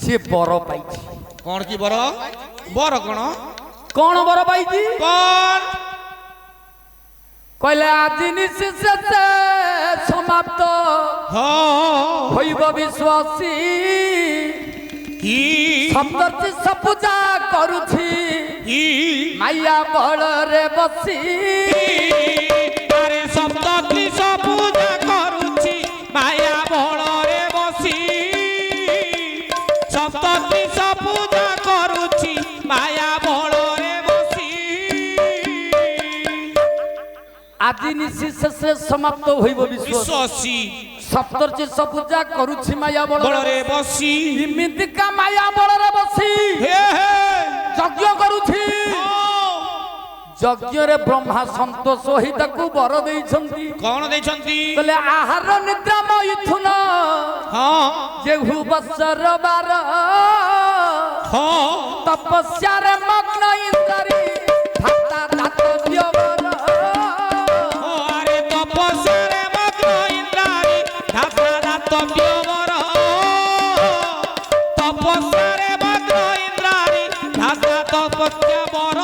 सी बर पाई कौन की बर बर कौन बर पाई कौन कहले आज निशेष समाप्त होइब विश्वासी सप्तर्षि पूजा करुछि माया बल रे बसी अरे सप्तर्षि पूजा करुछि माया बल रे बसी सप्तर्षि पूजा करुछि माया बल रे बसी आज निशेष समाप्त होइब विश्वासी सप्तर्षि पूजा करुछि माया बल रे बसी इमिति का माया बल रे बसी यज्ञ करुछि यज्ञ रे ब्रह्मा संतोष होई ताकू बर देइछंती कौन देइछंती बोले आहार निद्रा मैथुन हां जेहु बसर बार हां तपस्या रे मग्न इंद्री भक्ता दात व्यवर अरे तपस्या रे मग्न इंद्री भक्ता दात व्यवर तपस्या रे मग्न इंद्री भक्ता तपस्या बर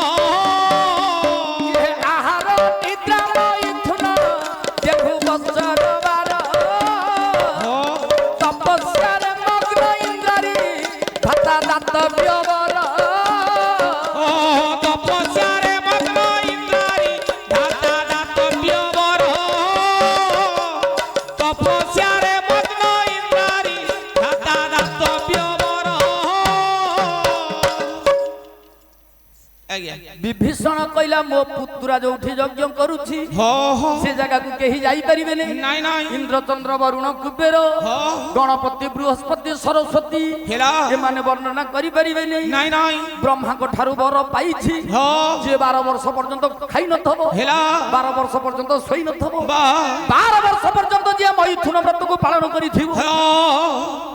विभीषण कहला मो पुत्रा जोठी यज्ञ करुछि से जगह को केही जाई परिबे नहीं इंद्र चंद्र वरुण कुबेर गणपति बृहस्पति सरस्वती ए माने वर्णना करि परिबे नहीं ब्रह्मा को ठारू बर पाइछि जे 12 वर्ष पर्यंत खाइ न थबो 12 वर्ष पर्यंत सोई न थबो 12 वर्ष पर्यंत जे मैथुन व्रत को पालन करिथिबो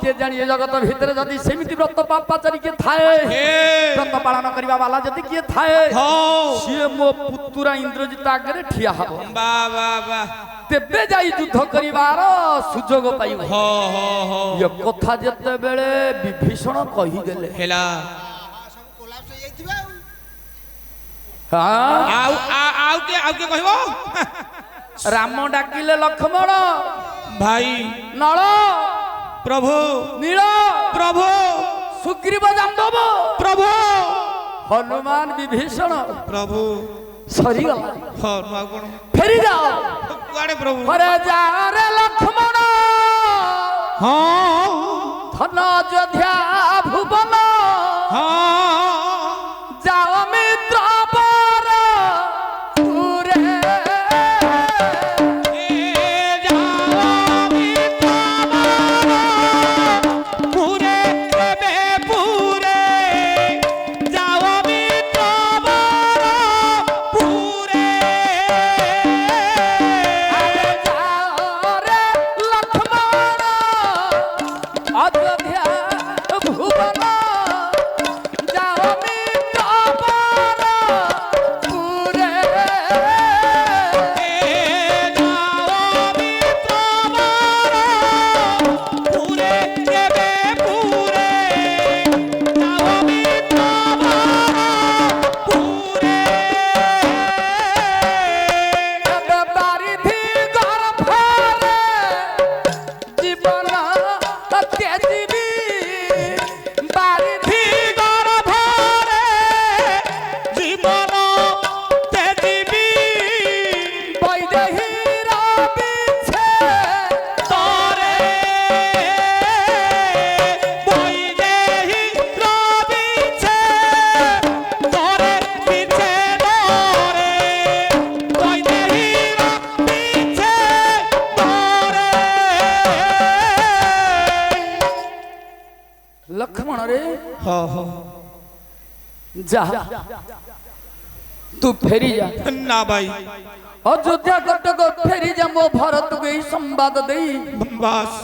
के जानि जगत भीतर जदी सेमिति व्रत पापाचारी के थाए व्रत पालन करिवा वाला जदी के थाए सी मो पुतुरा इंद्रजित आगे ठिया हबो तेबे जाई युद्ध करिवार सुजोग पाइबो ये कथा जते बेले विभीषण कहि देले हेला हां आउ के कहबो राम डाकिले लक्ष्मण भाई नळ प्रभु नील प्रभु सुग्रीव जाम्बव प्रभु हनुमान विभीषण प्रभु सरी गला हां कोन फेरी जाओ कुआडे प्रभु अरे जा रे लक्ष्मण हां धन अयोध्या भुवन हां जाओ मित्र पर पूरे लक्ष्मण रे जा तू फेरी जा ना भाई अयोध्या कटक फेरी जा मो भरत गई संवाद देई बस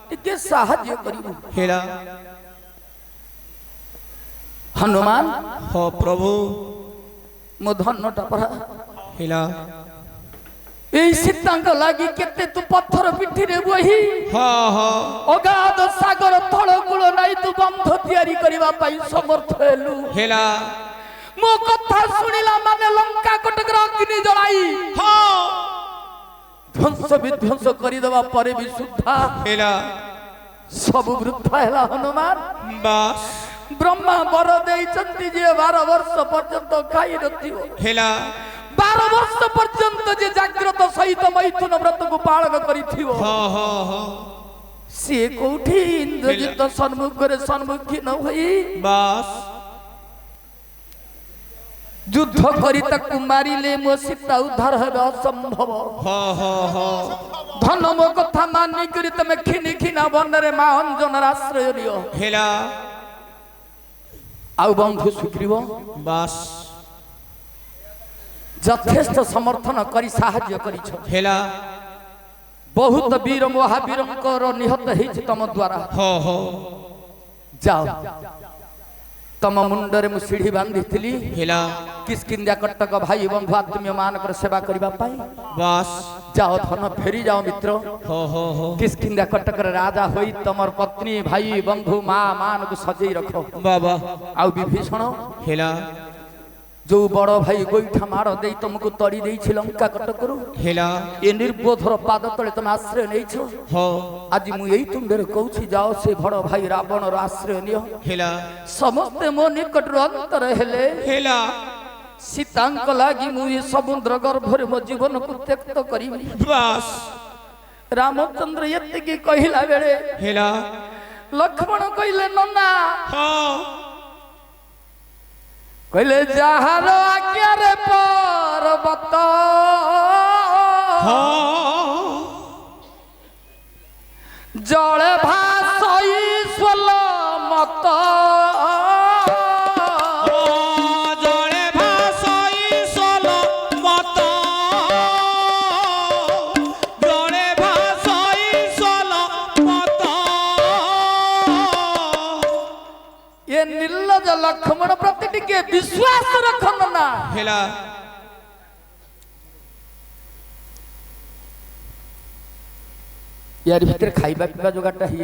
टिके साहाय्य करिबो हेला हनुमान हो प्रभु मो धनटा परा हेला এই সীতাঙ্গ লাগি কেতে তু পথর পিঠিরে বহি হ্যাঁ হ্যাঁ অগাধ সাগর তলগুলো নাই তু বন্ধ तैयारी करबा पई समर्थ हेलु हेला मो कथा सुनिला माने लंका कटकर अग्नि जलाई हाँ ध्वंस विध्वंस करि देबा परे भी सुद्धा हेला सब वृथा हैला हनुमान बस ब्रह्मा वर देइचंती जे 12 वर्ष पर्यंत खाई नथियो हेला 12 वर्ष पर्यंत जे जाग्रत सहित मैथुन व्रत को पालन करिथियो हाँ हाँ हाँ से कोठी इंद्रजित सन्मुख रे सन्मुखी न होई बस युद्ध करी ताकू मारिले मो सीता उद्धार हेबे असंभव हाँ हाँ हाँ धन मो कथा मानि करी तमे खिनि खिना बनरे मा अंजन आश्रय लियो हेला आउ बंधु सुग्रीव बस यथेष्ट समर्थन करी साहाय्य करिछ हेला बहुत वीर महावीरंकर निहत हेछि तम द्वारा हाँ हाँ जाओ तम मुंडरे मु सीढ़ी बांधिथिली हेला किसकिंदा कटक भाई बंधु आत्मीय मानकर सेवा करबा पाई बस जाओ धन फेरी जाओ मित्र हाँ हाँ हाँ किसकिंदा कटकर राजा होई तमर पत्नी भाई बंधु मां मान को सजई रखो बाबा आउ विभीषण हेला जो बड़ भाई गोईठा मार दे तुमको तड़ी दे लंका कटकरू हेला ये निर्बोधर पाद तले तुम आश्रय नहीं छो हाँ आज मु यही तुम कहूँ जाओ से बड़ भाई रावण आश्रय नियो हेला समस्ते मो निकट अंतर हेले हेला सीतांक लागी मु ये समुद्र गर्भरे मो जीवन को त्यक्त करी बस रामचंद्र यत्तिकी कहिला बेले हेला लक्ष्मण कहले नन्ना हाँ कहले जहार आज्ञा रे पर्वत जड़े भासई स्वल मत जड़े भासई स्वल मत जड़े भासई स्वल मत ये निर्लज लक्ष्मण प्रति टिके विश्वास रखन ना हेला यार भीतर खाइबा पीवा जोगाटा ही